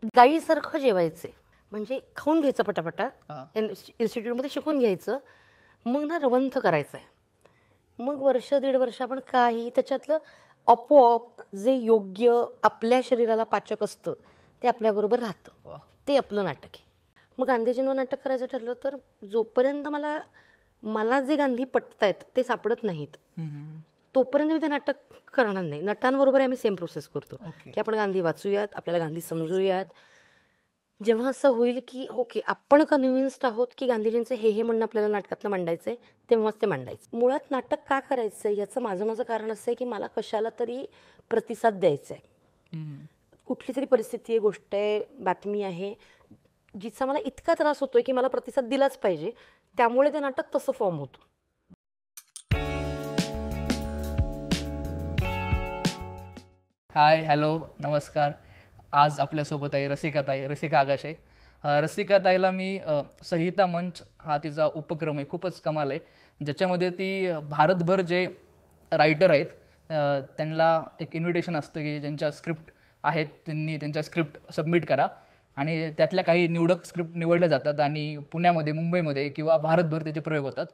गाईसारखं जेवायचे, म्हणजे खाऊन घ्यायचं पटापटा, इन्स्टिट्यूटमध्ये शिकून घ्यायचं, मग ना रवंथ करायचं आहे. मग वर्ष दीड वर्ष आपण काही त्याच्यातलं आपोआप जे योग्य आपल्या शरीराला पाचक असतं ते आपल्याबरोबर राहतं. ते आपलं नाटक आहे. मग गांधीजींवर नाटक करायचं ठरलं तर जोपर्यंत मला जे गांधी पटतायत ते सापडत नाहीत तोपर्यंत मी ते नाटक करणार नाही. नटांबरोबर आम्ही सेम प्रोसेस करतो की आपण गांधी वाचूयात, आपल्याला गांधी समजूयात. जेव्हा असं होईल की ओके आपण कन्व्हिन्स्ड आहोत की गांधीजींचं हे म्हणणं आपल्याला नाटकातलं मांडायचंय, तेव्हाच ते मांडायचं. मुळात नाटक का करायचंय याचं माझं कारण असं आहे की मला कशाला तरी प्रतिसाद द्यायचा आहे. कुठली तरी परिस्थिती आहे, गोष्ट आहे, बातमी आहे, जिचा मला इतका त्रास होतोय की मला प्रतिसाद दिलाच पाहिजे. त्यामुळे ते नाटक तसं फॉर्म होतं. हाय, हॅलो, नमस्कार. आज आपल्यासोबत आहे रसिका आगाशे. रसिकाताईला मी संहिता मंच हा तिचा उपक्रम आहे, खूपच कमाल आहे, ज्याच्यामध्ये ती भारतभर जे रायटर आहेत त्यांना एक इन्व्हिटेशन असतं की ज्यांच्या स्क्रिप्ट आहेत त्यांनी त्यांच्या स्क्रिप्ट सबमिट करा आणि त्यातल्या काही निवडक स्क्रिप्ट निवडल्या जातात आणि पुण्यामध्ये, मुंबईमध्ये किंवा भारतभर त्याचे प्रयोग होतात.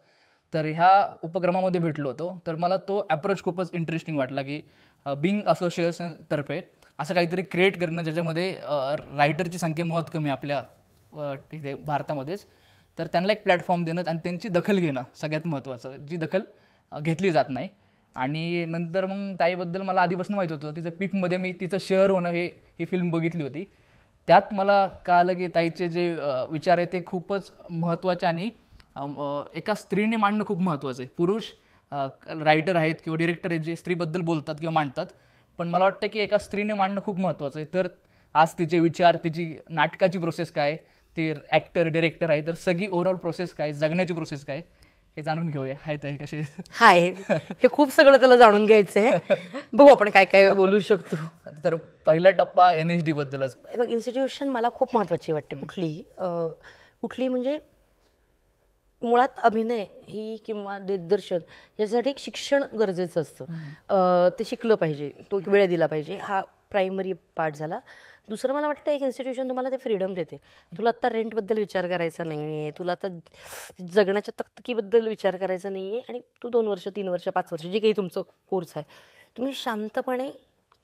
तर ह्या उपक्रमामध्ये भेटलो होतो. तर मला तो ॲप्रोच खूपच इंटरेस्टिंग वाटला की बिंग असोसिएशनतर्फे असं काहीतरी क्रिएट करणं ज्याच्यामध्ये रायटरची संख्या बहुत कमी आपल्या तिथे भारतामध्येच. तर त्यांना एक प्लॅटफॉर्म देणं आणि त्यांची दखल घेणं सगळ्यात महत्त्वाचं, जी दखल घेतली जात नाही. आणि नंतर मग ताईबद्दल मला आधीपासून माहीत होतं. तिचं पीकमध्ये मी तिचं शहर होणं ही फिल्म बघितली होती. त्यात मला कळालं की ताईचे जे विचार आहे ते खूपच महत्त्वाचे आणि एका स्त्रीने मांडणं खूप महत्त्वाचं आहे. पुरुष रायटर आहेत किंवा डिरेक्टर आहेत जे स्त्रीबद्दल बोलतात किंवा मांडतात, पण मला वाटतं की एका स्त्रीने मांडणं खूप महत्त्वाचं आहे. तर आज तिचे विचार, तिची नाटकाची प्रोसेस काय, ते ॲक्टर डिरेक्टर आहे, तर सगळी ओव्हरऑल प्रोसेस काय, जगण्याची प्रोसेस काय हे जाणून घेऊया. हाय ताई, कसे? हाय, हे खूप सगळं त्याला जाणून घ्यायचं आहे. बघू आपण काय काय बोलू शकतो. तर पहिला टप्पा NSD बद्दलच. बघ, इन्स्टिट्यूशन मला खूप महत्त्वाची वाटते. कुठली म्हणजे मुळात अभिनय ही किंवा दिग्दर्शन यासाठी एक शिक्षण गरजेचं असतं. ते शिकलं पाहिजे, तो वेळ दिला पाहिजे, हा प्रायमरी पार्ट झाला. दुसरं मला वाटतं एक इन्स्टिट्यूशन तुम्हाला ते फ्रीडम देते. तुला आत्ता रेंटबद्दल विचार करायचा नाही आहे, तुला आता जगण्याच्या तकतकीबद्दल विचार करायचा नाही आहे, आणि तू 2 वर्ष 3 वर्ष 5 वर्ष जे काही तुमचं कोर्स आहे तुम्ही शांतपणे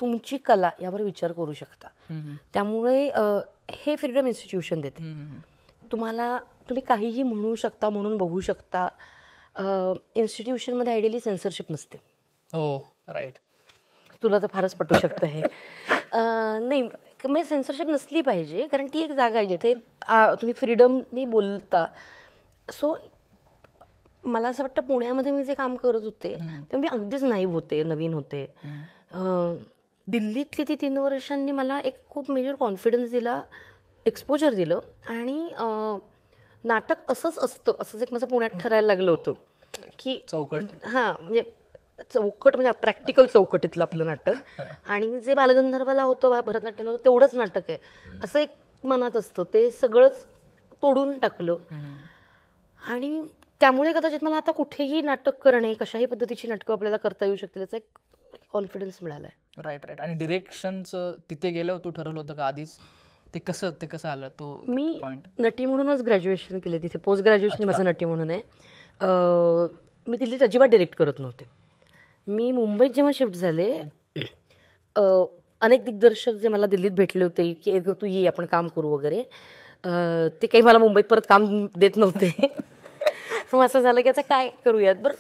तुमची कला यावर विचार करू शकता. त्यामुळे हे फ्रीडम इन्स्टिट्यूशन देते. तुम्ही काहीही म्हणू शकता, म्हणून बघू शकता. इन्स्टिट्यूशनमध्ये आयडियली सेन्सरशिप नसते. हो, राईट. तुला तर फारच पटू शकतं हे. नाही, म्हणजे सेन्सरशिप नसली पाहिजे, कारण ती एक जागा आहे जिथे तुम्ही फ्रीडमनी बोलता. सो मला असं वाटतं पुण्यामध्ये मी जे काम करत होते ते मी अगदीच नाईव्ह होते, नवीन होते. दिल्लीतली ती 3 वर्षांनी मला एक खूप मेजर कॉन्फिडन्स दिला, एक्सपोजर दिलं. आणि नाटक असंच असतं असंच एक माझं पुण्यात ठरायला लागलं होतं की चौकट. म्हणजे चौकट म्हणजे प्रॅक्टिकल चौकटीतलं आपलं नाटक, आणि जे बालगंधर्वाला होतं, भरतनाट्यम होतं, तेवढंच नाटक आहे असं एक मनात असतं. ते सगळंच तोडून टाकलं. आणि त्यामुळे कदाचित मला आता कुठेही नाटक करणे, कशाही पद्धतीची नाटकं आपल्याला करता येऊ शकतील याचा एक कॉन्फिडन्स मिळाला आहे. राईट. आणि डिरेक्शनचं तिथे गेल्यावर तू ठरवलं होतं का आधीच? ते कसं आलं तो मी पॉईंट? नटी म्हणूनच ग्रॅज्युएशन केले तिथे, पोस्ट ग्रॅज्युएशन माझं नटी म्हणून आहे. मी दिल्लीत अजिबात डिरेक्ट करत नव्हते. मी मुंबईत जेव्हा शिफ्ट झाले, अनेक दिग्दर्शक जे मला दिल्लीत भेटले होते की तू ये आपण काम करू वगैरे, ते काही मला मुंबईत परत काम देत नव्हते. मग असं झालं की आता काय करूयात. बरं,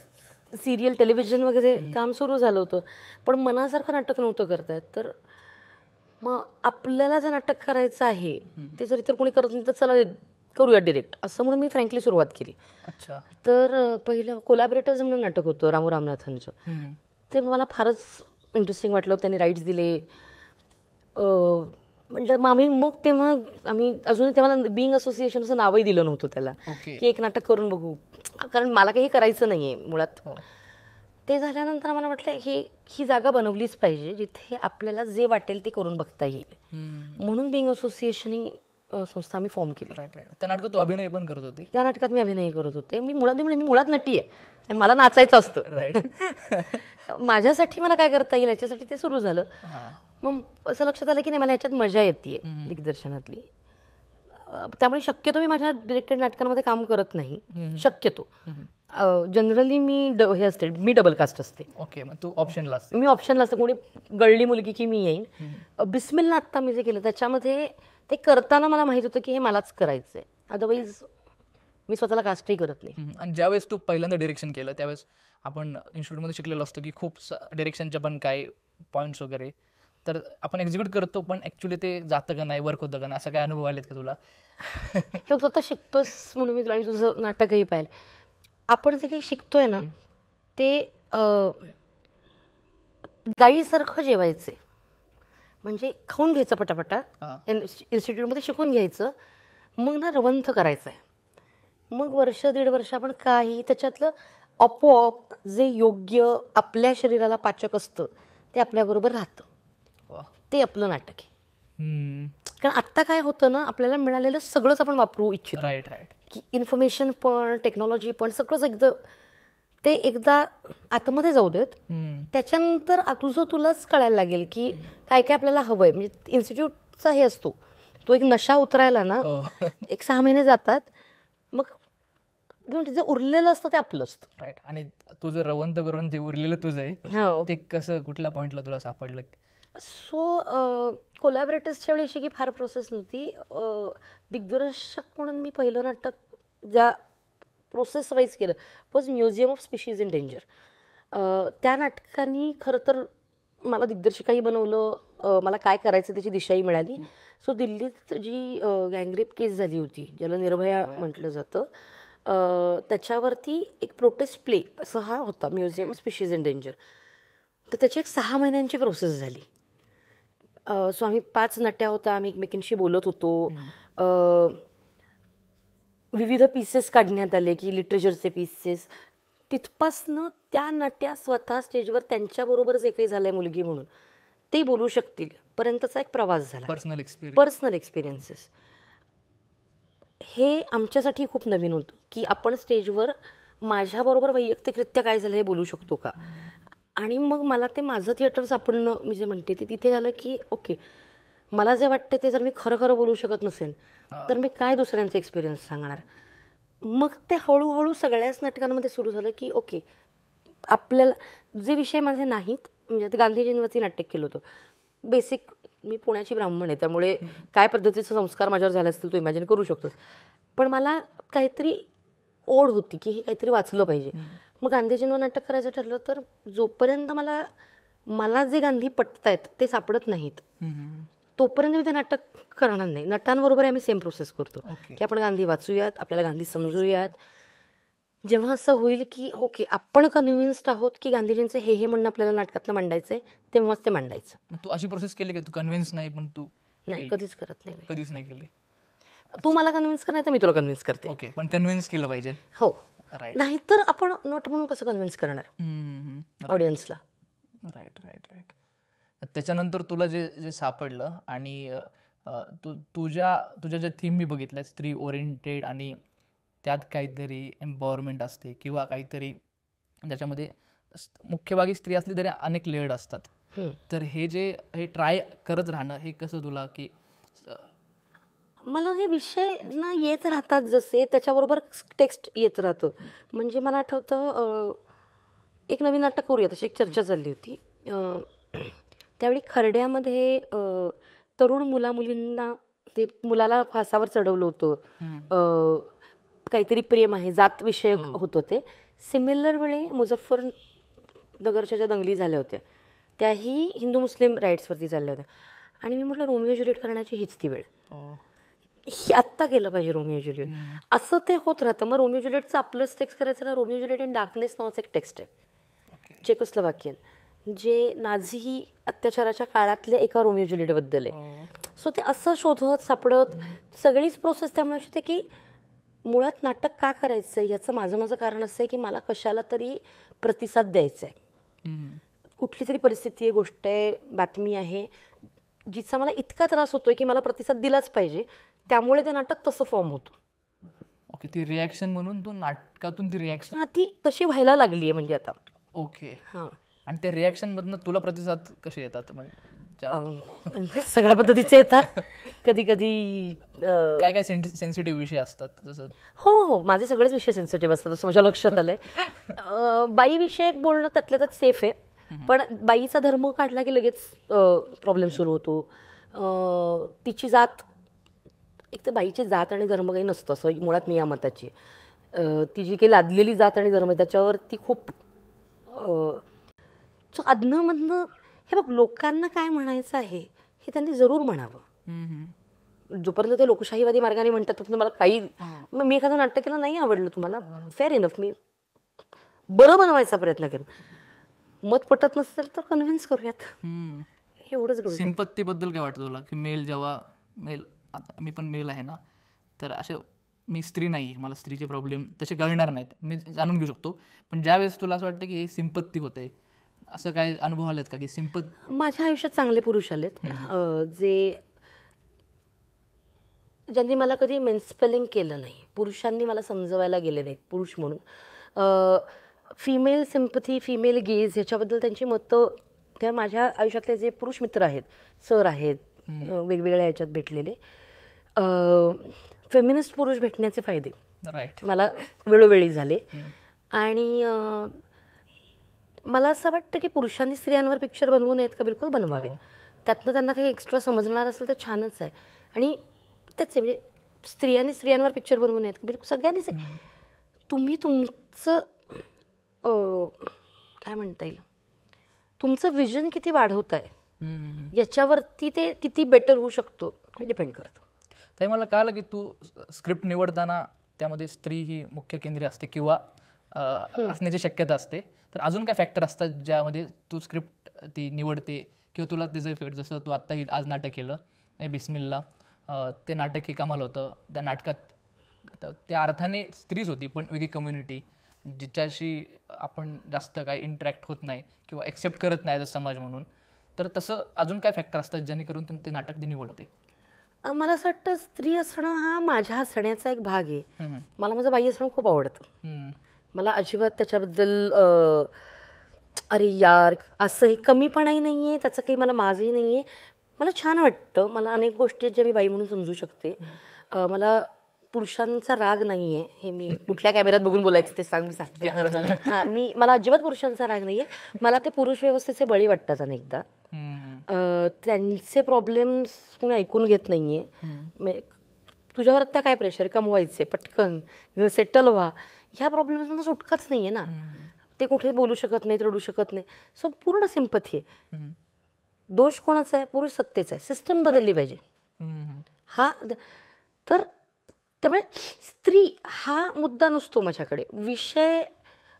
सिरियल टेलिव्हिजन वगैरे काम सुरू झालं होतं, पण मनासारखं नाटक नव्हतं करतायत. तर मग आपल्याला जर नाटक करायचं आहे ते जर इतर कोणी करत नाही तर चला करूया डिरेक्ट, असं म्हणून मी फ्रँकली सुरुवात केली. अच्छा. तर पहिलं कोलॅबरेटर्स म्हणून नाटक होतं रामू रामनाथनचं. ते मला फारच इंटरेस्टिंग वाटलं. त्यांनी राईट्स दिले. म्हणजे मग तेव्हा आम्ही अजूनही तेव्हा बिंग असोसिएशन असं नावही दिलं नव्हतं त्याला, की एक नाटक करून बघू, कारण मला काही करायचं नाही आहे मुळात. ते झाल्यानंतर आम्हाला वाटलं ही जागा बनवलीच पाहिजे जिथे आपल्याला जे वाटेल ते करून बघता येईल. म्हणून बिंग असोसिएशन ही संस्था आम्ही फॉर्म केली. Right right. त्या नाटकात तू अभिनय पण करत होती. त्या नाटकात मी अभिनय करत होते. मी मुळात नटी आहे आणि मला नाचायचं असतं. राईट. माझ्यासाठी मला काय करता येईल याच्यासाठी ते सुरू झालं. मग असं लक्षात आलं की नाही मला याच्यात मजा येते दिग्दर्शनातली. त्यामुळे शक्यतो मी माझ्या डिरेक्टेड नाटकांमध्ये काम करत नाही. शक्यतो जनरली मी हे असते, मी डबल कास्ट असते. ओके, मग तू ऑप्शनला असते. मी ऑप्शनला असते. कोणी गळली मुलगी की मी येईन. बिस्मिल्ला आत्ता मी जे केलं त्याच्यामध्ये ते करताना मला माहित होतं की हे मलाच करायचंय, अदरवाईज मी स्वतःला कास्टही करत नाही. आणि ज्यावेळेस तू पहिल्यांदा डिरेक्शन केलं त्यावेळेस आपण इन्स्टिट्यूटमध्ये शिकलेलो असतो की खूप डिरेक्शनच्या पण काय पॉईंट्स वगैरे, तर आपण एक्झिक्यूट करतो पण ॲक्च्युली ते जातं का नाही, वर्क होतं का नाही, असं काय अनुभव आलेत का तुला? तू स्वतः शिकतोस म्हणून मी तुला आणि तुझं नाटकही पाहिलं. आपण जे काही शिकतोय ना ते गाईसारखं जेवायचे, म्हणजे खाऊन घ्यायचं पटापटा, इन्स्टिट्यूटमध्ये शिकून घ्यायचं, मग ना रवंथ करायचं आहे. मग वर्ष दीड वर्ष आपण काही त्याच्यातलं आपोआप जे योग्य आपल्या शरीराला पाचक असतं ते आपल्याबरोबर राहतं. ते आपलं नाटक आहे. कारण आत्ता काय होतं ना, आपल्याला मिळालेलं सगळंच आपण वापरू इच्छितो. Right right. की इन्फॉर्मेशन पण टेक्नॉलॉजी पण सगळंच एकदा आतमध्ये जाऊ देत, त्याच्यानंतर तुझं तुलाच कळायला लागेल की काय काय आपल्याला हवंय. म्हणजे इन्स्टिट्यूटचा हे असतो तो एक नशा उतरायला ना 1-6 महिने जातात, मग जे उरलेलं असतं ते आपलं असतं. राईट. आणि तुझं रवंथ करून जे उरलेलं तुझं आहे ते कसं, कुठल्या पॉईंटला तुला सापडलं? सो कोलॅबरेटर्सच्या वेळी अशी की फार प्रोसेस नव्हती. दिग्दर्शक म्हणून मी पहिलं नाटक ज्या प्रोसेस वाईज केलं was museum of species in danger. त्या नाटकाने खरं तर मला दिग्दर्शिकाही बनवलं, मला काय करायचं त्याची दिशाही मिळाली. सो दिल्लीत जी गँगरेप केस झाली होती, ज्याला निर्भया म्हटलं जातं, त्याच्यावरती एक प्रोटेस्ट प्ले असं हा होता museum of species in danger. तर त्याची एक 6 महिन्यांची प्रोसेस झाली. सो आम्ही 5 नट्या होता, आम्ही एकमेकींशी बोलत होतो. विविध पीसेस काढण्यात आले की लिटरेचरचे पीसेस. तिथपासनं त्या नट्या स्वतः स्टेजवर त्यांच्याबरोबर जे काही झालंय मुलगी म्हणून ते बोलू शकतील पर्यंतचा एक प्रवास झाला. पर्सनल एक्सपिरियन्सेस हे आमच्यासाठी खूप नवीन होतं की आपण स्टेजवर माझ्याबरोबर वैयक्तिकरित्या काय झालं हे बोलू शकतो का. आणि मग मला ते माझं थिएटर सापडणं, मी जे म्हणते ते तिथे झालं की ओके, मला जे वाटतं ते जर मी खरं खरं बोलू शकत नसेल तर मी काय दुसऱ्यांचे एक्सपिरियन्स सांगणार. मग ते हळूहळू सगळ्याच नाटकांमध्ये सुरू झालं की ओके, आपल्याला जे विषय माझे नाहीत, म्हणजे आता गांधीजींवरती नाटक केलं होतं. बेसिक मी पुण्याची ब्राह्मण आहे, त्यामुळे काय पद्धतीचे संस्कार माझ्यावर झाले असतील तो इमॅजिन करू शकतो. पण मला काहीतरी ओढ होती की हे काहीतरी वाचलं पाहिजे. मग गांधीजींवर नाटक करायचं ठरलं तर जोपर्यंत मला जे गांधी पटतायत ते सापडत नाहीत तोपर्यंत मी ते नाटक करणार नाही. नटांबरोबर आम्ही सेम प्रोसेस करतो की आपण गांधी वाचूयात, आपल्याला गांधी समजूयात. जेव्हा असं होईल की ओके आपण कन्व्हिन्स्ड आहोत की गांधीजींचं हे म्हणणं आपल्याला नाटकातलं मांडायचंय, तेव्हाच ते मांडायचं. तू अशी प्रोसेस केली की तू कन्व्हिन्स नाही पण तू नाही कधीच करत नाही. कधीच नाही केली. तू मला कन्व्हिन्स कर, नाही तर मी तुला कन्व्हिन्स करते. ओके, पण कन्व्हिन्स केलं पाहिजे. हो, राईट. नाहीतर आपण नट म्हणून कसं कन्व्हिन्स करणार ऑडियन्सला. Right right right. त्याच्यानंतर तुला जे सापडलं आणि तुझ्या ज्या थीम मी बघितल्या स्त्री ओरिएंटेड आणि त्यात काहीतरी एम्पॉवरमेंट असते किंवा काहीतरी ज्याच्यामध्ये मुख्य भागी स्त्री असली तरी अनेक लेयर्ड असतात. तर हे ट्राय करत राहणं हे कसं तुला, की मला हे विषय ना येत राहतात जसे त्याच्याबरोबर टेक्स्ट येत राहतं. म्हणजे मला आठवतं एक नवीन नाटक करूया तशी एक चर्चा चालली होती. त्यावेळी खरड्यामध्ये तरुण मुलींना ते मुलाला फासावर चढवलं होतं. काहीतरी प्रेम आहे, जात विषयक होतं ते. सिमिलर वेळी मुझफ्फरनगरच्या ज्या दंगली झाल्या होत्या त्याही हिंदू मुस्लिम राईट्सवरती चालल्या होत्या. आणि मी म्हटलं रोमिओ ज्युलिएट करण्याची हीच ती वेळ, आत्ता केलं पाहिजे रोमिओ ज्युलिएट. असं ते होत राहतं. मग रोमिओ ज्युलिएटचं आपलंच टेक्स्ट करायचं ना. रोमिओ ज्युलिएट इन डार्कनेस नावाचं एक टेक्स्ट आहे चेकोस्लोवाकियन, जे नाझी अत्याचाराच्या काळातल्या एका रोमिओ ज्युलिएटबद्दल आहे. सो ते असं शोधत सापडत सगळीच प्रोसेस त्यामुळे होते की मुळात नाटक का करायचं आहे याचं माझं कारण असं आहे की मला कशाला तरी प्रतिसाद द्यायचा आहे. कुठली तरी परिस्थिती आहे, गोष्ट आहे, बातमी आहे, जिचा मला इतका त्रास होतोय की मला प्रतिसाद दिलाच पाहिजे, त्यामुळे ते नाटक तसं फॉर्म होतं. ओके, ती रिॲक्शन म्हणून तू नाटकातून ती रिॲक्शन. ती तशी व्हायला लागली आहे म्हणजे आता. ओके. हां, आणि त्या रिॲक्शन मधनं तुला प्रतिसाद कसे येतात म्हणजे सगळ्या पद्धतीचे येतात. कधी कधी काय काय सेन्सिटिव्ह विषय असतात जसं? हो हो, माझे सगळेच विषय सेन्सिटिव्ह असतात असं माझ्या लक्षात आलंय. बाईविषयक बोलणं त्यातल्या त्यात सेफ आहे, पण बाईचा धर्म काढला की लगेच प्रॉब्लेम सुरू होतो. तिची जात, एक तर बाईची जात आणि धर्म काही नसतं असं मुळात मी या मताची. ती जी काही लादलेली जात आणि धर्म आहे त्याच्यावर ती खूप अधनंमधनं, हे बघ, लोकांना काय म्हणायचं आहे हे त्यांनी जरूर म्हणावं. जोपर्यंत ते लोकशाहीवादी मार्गाने म्हणतात तोपर्यंत मला काही, मग मी एखादं नाटक केलं नाही आवडलं तुम्हाला, फेअर इनफ, मी बरं बनवायचा प्रयत्न करेन. मत पटत नसेल तर कन्व्हिन्स करूयात, एवढंच करू. सिंपत्तीबद्दल काय वाटतं तुला की जेव्हा आता मी पण मेल आहे ना, तर असे मी स्त्री नाही, मला स्त्रीचे प्रॉब्लेम तसे कळणार नाहीत, मी जाणून घेऊ शकतो, पण ज्यावेळेस तुला असं वाटतं की हे सिंपत्ती होते, असं काय अनुभव आलेत का की माझ्या आयुष्यात चांगले पुरुष आलेत ज्यांनी मला कधी मेन्स्पेलिंग केलं नाही, पुरुषांनी मला समजवायला गेले नाहीत पुरुष म्हणून. फिमेल सिम्पथी, फिमेल गेज ह्याच्याबद्दल त्यांची मतं, त्या माझ्या आयुष्यातले जे पुरुष मित्र आहेत, सर आहेत, वेगवेगळ्या ह्याच्यात भेटलेले, फेमिनिस्ट पुरुष भेटण्याचे फायदे मला वेळोवेळी झाले. आणि मला असं वाटतं की पुरुषांनी स्त्रियांवर पिक्चर बनवू नयेत का, बिलकुल बनवावे. त्यातनं त्यांना काही एक्स्ट्रा समजणार असेल तर छानच आहे. आणि त्याच म्हणजे स्त्रियांनी स्त्रियांवर पिक्चर बनवू नयेत का, बिलकुल सगळ्यांनीच. तुम्ही तुमचं काय म्हणता येईल, तुमचं विजन किती वाढवताय याच्यावरती ते किती बेटर होऊ शकतो हे डिपेंड करतं. तर मला कळलं की तू स्क्रिप्ट निवडताना त्यामध्ये स्त्री ही मुख्य केंद्री असते किंवा असण्याची शक्यता असते, तर अजून काय फॅक्टर असतात ज्यामध्ये तू स्क्रिप्ट ती निवडते किंवा तुला त्याचं इफेक्ट, जसं तू आत्ता आज नाटक केलं बिस्मिल्ला, ते नाटक हे कमाल होतं. त्या नाटकात त्या अर्थाने स्त्रीच होती पण वेगळी कम्युनिटी जिच्याशी आपण जास्त काही इंटरॅक्ट होत नाही किंवा एक्सेप्ट करत नाही समाज म्हणून, तर तसं अजून काय फॅक्टर असतात जेणेकरून ते नाटक ती निवडते? मला असं वाटतं स्त्री असणं हा माझ्या हसण्याचा एक भाग आहे. मला माझं बाई असणं खूप आवडतं. मला अजिबात त्याच्याबद्दल अरे यार असं हे कमीपणाही नाही आहे, त्याचं काही मला माझंही नाही आहे. मला छान वाटतं, मला अनेक गोष्टी ज्या मी बाई म्हणून समजू शकते. मला पुरुषांचा राग नाही आहे, हे मी कुठल्या कॅमेऱ्यात बघून बोलायचं ते सांग, मी सांगते. हां, मला अजिबात पुरुषांचा राग नाही आहे. मला ते पुरुष व्यवस्थेचे बळी वाटतात अनेकदा. त्यांचे प्रॉब्लेम्स कोणी ऐकून घेत नाही आहे. तुझ्यावर आता काय प्रेशर, कमवायचे पटकन, सेटल व्हा, ह्या प्रॉब्लेम्समध्ये सुटकाच नाही आहे ना. ते कुठे बोलू शकत नाही, रडू शकत नाही. सो पूर्ण सिंपथी आहे. दोष कोणाचा आहे? पुरुष सत्तेचा आहे. सिस्टम बदलली पाहिजे हा. तर त्यामुळे स्त्री हा मुद्दा नसतो माझ्याकडे, विषय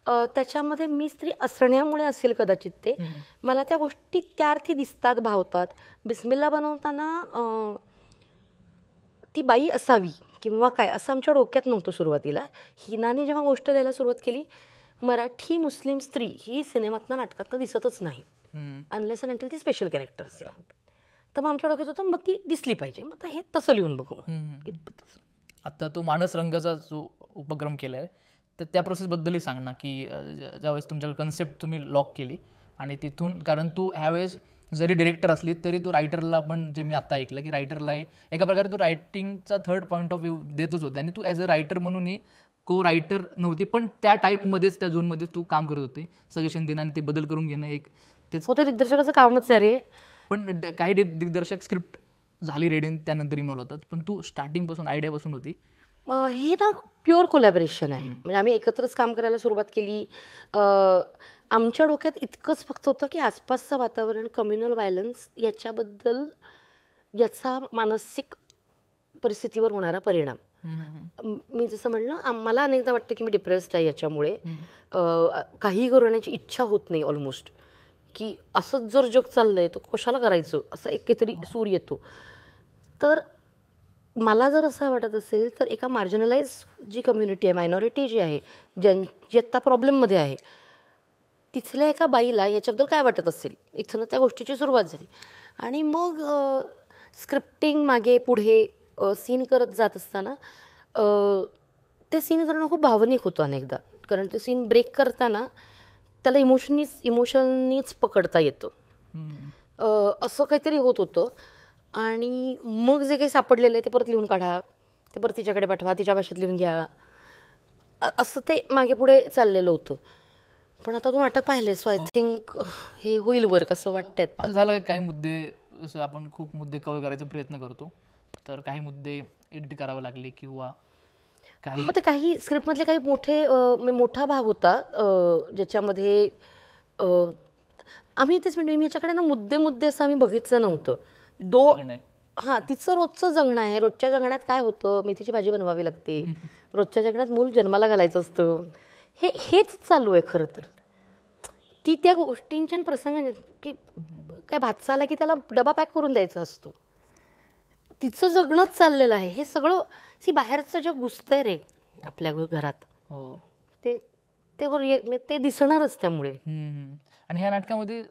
त्याच्यामध्ये मी स्त्री असण्यामुळे असेल कदाचित ते, मला त्या गोष्टी त्या अर्थी दिसतात, भावतात. बिस्मिल्ला बनवताना ती बाई असावी किंवा काय असं आमच्या डोक्यात नव्हतं सुरुवातीला. हिनाने जेव्हा गोष्ट द्यायला सुरुवात केली, मराठी मुस्लिम स्त्री ही सिनेमातनं नाटकातनं दिसतच नाही अनलेस अँड अंटिल ती स्पेशल कॅरेक्टर असते. तर मग आमच्या डोक्यात होतं मग ती दिसली पाहिजे, मग आता हे तसं लिहून बघू. आता तो मानस रंगाचा जो उपक्रम केला आहे तर त्या प्रोसेसबद्दलही सांग ना, की ज्यावेळेस तुमच्याकडे कन्सेप्ट तुम्ही लॉक केली आणि तिथून, कारण तू ह्यावेळेस जरी डिरेक्टर असली तरी तू रायटरला पण, जे मी आत्ता ऐकलं की रायटरला एका प्रकारे तू रायटिंगचा थर्ड पॉईंट ऑफ व्ह्यू देतच होता आणि तू ॲज अ रायटर म्हणूनही को रायटर नव्हती, पण त्या टाईपमध्येच त्या झोनमध्ये तू काम करत होते. सजेशन देणं आणि ते बदल करून घेणं एक तेच होतं दिग्दर्शकाचं कामच आहे रे. पण काही दिग्दर्शक स्क्रिप्ट झाली रेडी त्यानंतर इन्व्हॉल्व होतात, पण तू स्टार्टिंगपासून आयडियापासून होती. हे ना प्युअर कोलॅबरेशन आहे. म्हणजे आम्ही एकत्रच काम करायला सुरुवात केली. आमच्या डोक्यात इतकंच फक्त होतं की आसपासचं वातावरण, कम्युनल व्हायलन्स याच्याबद्दल, याचा मानसिक परिस्थितीवर होणारा परिणाम. मी जसं म्हणलं, मला अनेकदा वाटतं की मी डिप्रेस्ड आहे याच्यामुळे. काही करण्याची इच्छा होत नाही ऑलमोस्ट, की असंच जर जग चाललंय तर कशाला करायचं, असं एक काहीतरी सूर येतो. तर मला जर असं वाटत असेल तर एका मार्जिनलाइज जी कम्युनिटी आहे, मायनॉरिटी जी आहे, जी आत्ता प्रॉब्लेममध्ये आहे, तिथल्या एका बाईला याच्याबद्दल काय वाटत असेल, इथं त्या गोष्टीची सुरुवात झाली. आणि मग स्क्रिप्टिंग मागे पुढे सीन करत जात असताना ते सीन करणं खूप भावनिक होतं अनेकदा, कारण ते सीन ब्रेक करताना त्याला इमोशननीच पकडता येतं. असं काहीतरी होत होतं. आणि मग जे काही सापडलेलं आहे ते परत लिहून काढा, ते परत तिच्याकडे पाठवा, तिच्या भाषेत लिहून घ्या, असं ते मागे पुढे चाललेलं होतं. पण आता तू नाटक पाहिले, सो आय थिंक हे होईल वर्क असं वाटतंय. असं झालं काही मुद्दे, जसं आपण खूप मुद्दे कव्हर करायचा प्रयत्न करतो, तर काही मुद्दे एडिट करावे लागले किंवा काही मग ते काही स्क्रिप्टमधले काही मोठा भाग होता ज्याच्यामध्ये आम्ही तेच म्हणजे ह्याच्याकडे ना मुद्दे असं आम्ही बघितलं नव्हतं. हां, तिचं रोजचं जगणं आहे. रोजच्या जगण्यात काय होतं, मेथीची भाजी बनवावी लागते, रोजच्या जगण्यात मूल जन्माला घालायचं असतं, हेच चालू आहे खरं तर. ती त्या गोष्टींच्या प्रसंग की काय भात आला की त्याला डबा पॅक करून द्यायचा असतो, तिचं जगणंच चाललेलं आहे. हे सगळं बाहेरचं जे घुसतंय रे आपल्या घरात, ते ते दिसणारच त्यामुळे. आणि ह्या नाटकामध्ये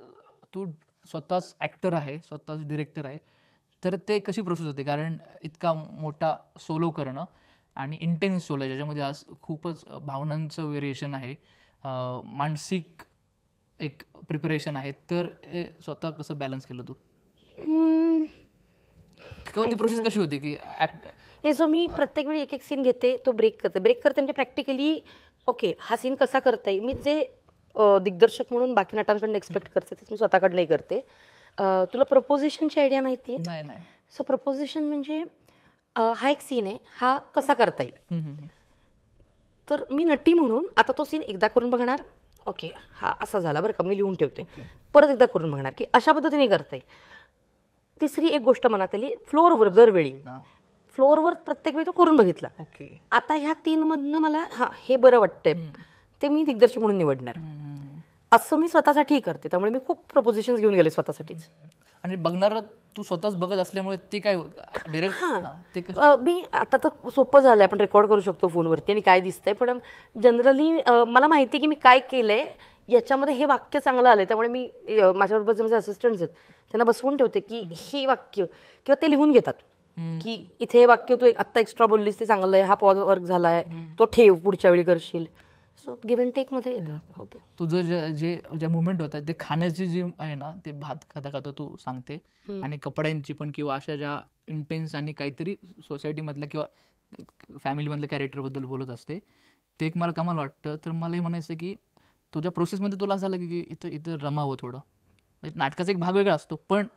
तू स्वतःच ॲक्टर आहे, स्वतःच डिरेक्टर आहे, तर ते कशी प्रोसेस होते? कारण इतका मोठा सोलो करणं आणि इंटेन्स सोलो, ज्याच्यामध्ये आज खूपच भावनांचं व्हेरिएशन आहे, मानसिक एक प्रिपरेशन आहे, तर हे स्वतः कसं बॅलन्स केलं तू? किंवा ती प्रोसेस कशी होती की हे जो मी प्रत्येक वेळी एक सीन घेते, तो ब्रेक करते म्हणजे प्रॅक्टिकली ओके हा सीन कसा करता येईल, मी जे दिग्दर्शक म्हणून बाकी नटांकडून एक्सपेक्ट करते ते मी स्वतःकडनंही करते. तुला प्रपोजिशनची आयडिया माहिती आहे? नाही. सो प्रपोजिशन म्हणजे हा एक सीन आहे, हा कसा करता येईल. तर मी नटी म्हणून आता तो सीन एकदा करून बघणार, ओके हा असा झाला बरं का, मी लिहून ठेवते, परत एकदा करून बघणार की अशा पद्धतीने करता येईल. तिसरी एक गोष्ट मनात आली, फ्लोअरवर दरवेळी फ्लोअरवर प्रत्येक वेळी तो करून बघितला. आता ह्या 3 मधनं मला हे बरं वाटतंय, ते मी दिग्दर्शक म्हणून निवडणार, असं मी स्वतःसाठी करते. त्यामुळे मी खूप प्रपोजिशन्स घेऊन गेले स्वतःसाठीच. आणि बघणार तू स्वतःच बघत असल्यामुळे ते काय डायरेक्ट मी आता तर सोपं झालं, आपण रेकॉर्ड करू शकतो फोनवरती आणि काय दिसतंय. पण जनरली मला माहिती आहे की मी काय केलंय, याच्यामध्ये हे वाक्य चांगलं आलंय, त्यामुळे मी माझ्याबरोबर जे माझे असिस्टंट्स आहेत त्यांना बसवून ठेवते की हे वाक्य, किंवा ते लिहून घेतात की इथे हे वाक्य तू आत्ता एक्स्ट्रा बोललीस ते चांगलं आहे, हा पॉज वर्क झालाय, तो ठेव, पुढच्या वेळी करशील. सो गिव्ह अँड टेक मध्ये होतं. तुझं जे मुवमेंट होतात ते खाण्याची जी आहे ना, ते भात खाता तू सांगते, आणि कपड्यांची पण, किंवा अशा ज्या इंटेन्स आणि काहीतरी सोसायटीमधल्या किंवा फॅमिलीमधल्या कॅरेक्टरबद्दल बोलत असते, ते एक मला कमाल वाटतं. तर मला हे म्हणायचं की तुझ्या प्रोसेसमध्ये तुला असं झालं की इथं रमावं थोडं, नाटकाचा एक भाग वेगळा असतो, पण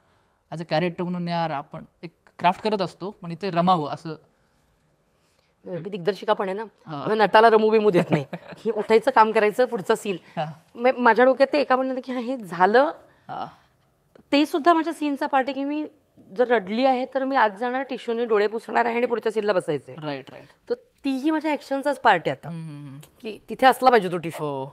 ॲज अ कॅरेक्टर म्हणून यार आपण एक क्राफ्ट करत असतो, पण इथे रमावं असं. मी दिग्दर्शिका पण आहे ना, नटाला रमू बिमू देत नाही, हे उठायचं काम करायचं, पुढचं सीन. माझ्या डोक्यात ते एका म्हणलं की हे झालं, ते सुद्धा माझ्या सीनचा पार्ट आहे की मी जर रडली आहे तर मी आज जाणार, टिश्यूने डोळे पुसणार आहे आणि पुढच्या सीनला बसायचंय. राईट. तर तीही माझ्या ऍक्शनचाच पार्ट आहे आता, की तिथे असला पाहिजे तो टिश्यू.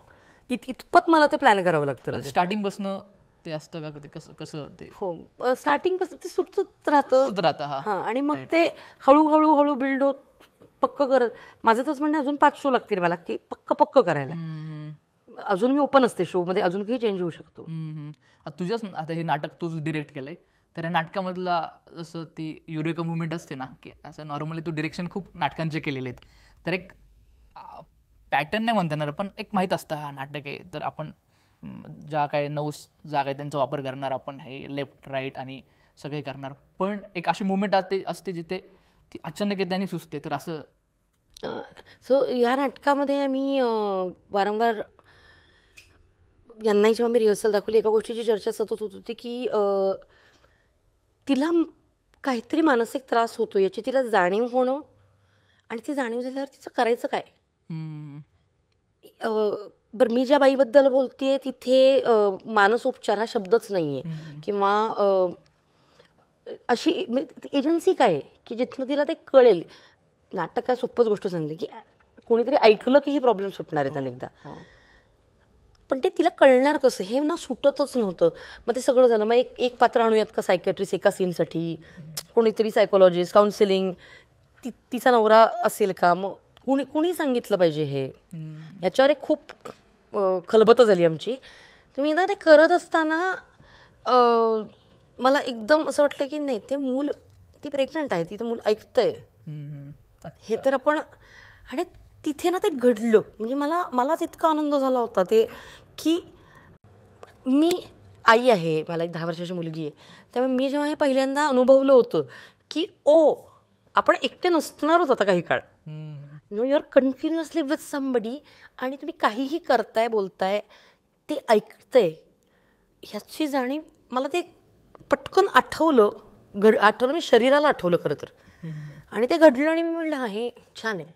इतपत मला ते प्लॅन करावं लागतं. स्टार्टिंग बसणं ते असतं का, ते कसं ते? हो, स्टार्टिंग पासून ते सुटत राहतं. हां, आणि मग ते हळूहळू बिल्ड होत पक्क करत. माझं तसं म्हणणं अजून 5 शो लागतील मला की पक्क करायला. अजून मी ओपन असते शो मध्ये, अजून काही चेंज होऊ शकतो. तुझ्याच आता हे नाटक तूच डिरेक्ट केलंय, तर या नाटकामधला जसं ती युरेका मुवमेंट असते ना, की असं नॉर्मली तू डिरेक्शन खूप नाटकांचे केलेले आहेत, तर एक पॅटर्न नाही म्हणता येणार, पण एक माहीत असतं हा नाटक आहे, तर आपण ज्या काय 9 जागा आहे त्यांचा वापर करणार, आपण हे लेफ्ट राईट आणि सगळे करणार. पण एक अशी मुवमेंट असते जिथे ती अचानक त्यांनी सुचते, तर असं. सो या नाटकामध्ये आम्ही वारंवार यांनाही जेव्हा मी रिहर्सल दाखवली, एका गोष्टीची चर्चा सतत होत होती की तिला काहीतरी मानसिक त्रास होतो याची तिला जाणीव होणं, आणि ती जाणीव झाल्यावर तिचं करायचं काय. बरं, मी ज्या बाईबद्दल बोलतेय तिथे मानसोपचार हा शब्दच नाही आहे, किंवा अशी एजन्सी काय आहे की जिथनं तिला ते कळेल. नाटक काय सोपंच गोष्ट सांगते की कोणीतरी ऐकलं की हे प्रॉब्लेम सुटणार आहेत अनेकदा, पण ते तिला कळणार कसं हे ना सुटतच नव्हतं. मग ते सगळं झालं. मग एक पात्र आणूयात का सायकॅट्रिस्ट एका सीनसाठी, कोणीतरी सायकोलॉजिस्ट, काउन्सिलिंग, तिचा नवरा असेल का, मग कुणी सांगितलं पाहिजे हे, याच्यावर एक खूप खलबतं झाली आमची. तुम्ही एकदा ते करत असताना मला एकदम असं वाटलं की नाही, ते मूल, ती प्रेग्नंट आहे, ती तर मूल ऐकतंय हे तर आपण. आणि तिथे ना ते घडलं, म्हणजे मलाच इतका आनंद झाला होता ते, की मी आई आहे, मला एक 10 वर्षाची मुलगी आहे, त्यामुळे मी जेव्हा हे पहिल्यांदा अनुभवलं होतं की आपण एकटे नसणारच आता काही काळ, you are continuously with somebody, आणि तुम्ही काहीही करताय, बोलताय, ते ऐकतंय, ह्याची जाणीव मला ते पटकन आठवलं, आठवलं, मी शरीराला आठवलं खरं तर, आणि ते घडलं, आणि मी म्हटलं हा, हे छान आहे.